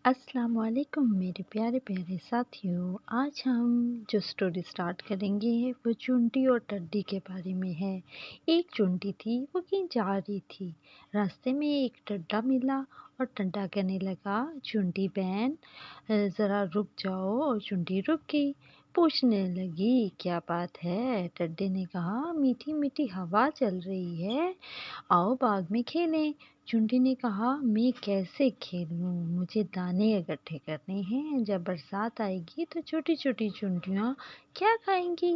السلام علیکم میرے پیارے پیارے ساتھیوں، آج ہم جو اسٹوری اسٹارٹ کریں گے وہ چونٹی اور ٹڈی کے بارے میں ہے۔ ایک چونٹی تھی، وہ کہیں جا رہی تھی۔ راستے میں ایک ٹڈا ملا اور ٹڈا کہنے لگا، چونٹی بہن ذرا رک جاؤ، اور چونٹی رک گئی۔ پوچھنے لگی، کیا بات ہے؟ ٹڈے نے کہا، میٹھی میٹھی ہوا چل رہی ہے، آؤ باغ میں کھیلیں۔ چونٹی نے کہا، میں کیسے کھیلوں؟ مجھے دانے اکٹھے کرنے ہیں، جب برسات آئے گی تو چھوٹی چھوٹی چونٹیاں کیا کھائیں گی؟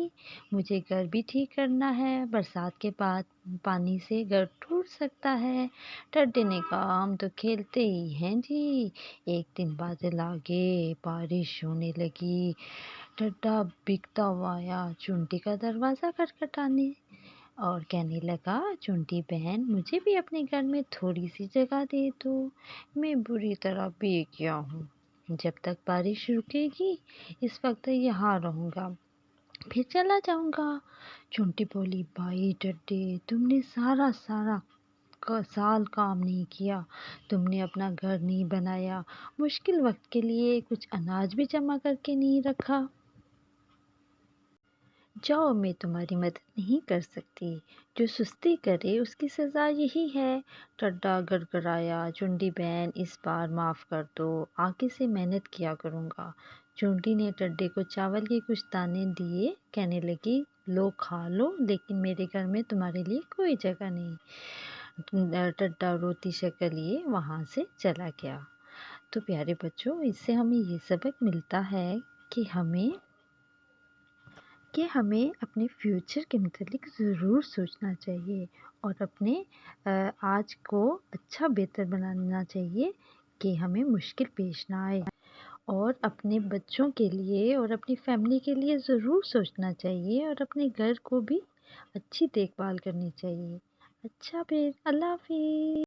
مجھے گھر بھی ٹھیک کرنا ہے، برسات کے بعد پانی سے گھر ٹوٹ سکتا ہے۔ ٹڈے نے کہا، ہم تو کھیلتے ہی ہیں جی۔ ایک دن بادل آ گئے، بارش ہونے لگی۔ ٹڈا بھیگتا ہوا آیا چونٹی کا دروازہ کھٹکھٹانے اور کہنے لگا، چونٹی بہن مجھے بھی اپنے گھر میں تھوڑی سی جگہ دے دو، میں بری طرح بھیگ گیا ہوں۔ جب تک بارش رکے گی اس وقت یہاں رہوں گا، پھر چلا جاؤں گا۔ چونٹی بولی، بھائی ٹڈے، تم نے سارا سال کام نہیں کیا، تم نے اپنا گھر نہیں بنایا، مشکل وقت کے لیے کچھ اناج بھی جمع کر کے نہیں رکھا۔ جاؤ، میں تمہاری مدد نہیں کر سکتی، جو سستی کرے اس کی سزا یہی ہے۔ ٹڈا گڑگڑایا، چونٹی بہن اس بار معاف کر دو، آگے سے محنت کیا کروں گا۔ چونٹی نے ٹڈے کو چاول کے کچھ دانے دیے، کہنے لگی، لو کھا لو، لیکن میرے گھر میں تمہارے لیے کوئی جگہ نہیں۔ ٹڈا روتی شکل لیے وہاں سے چلا گیا۔ تو پیارے بچوں، اس سے ہمیں یہ سبق ملتا ہے کہ ہمیں اپنے فیوچر کے متعلق ضرور سوچنا چاہیے اور اپنے آج کو اچھا بہتر بنانا چاہیے کہ ہمیں مشکل پیش نہ آئے، اور اپنے بچوں کے لیے اور اپنی فیملی کے لیے ضرور سوچنا چاہیے، اور اپنے گھر کو بھی اچھی دیکھ بھال کرنی چاہیے۔ اچھا، پھر اللہ حافظ۔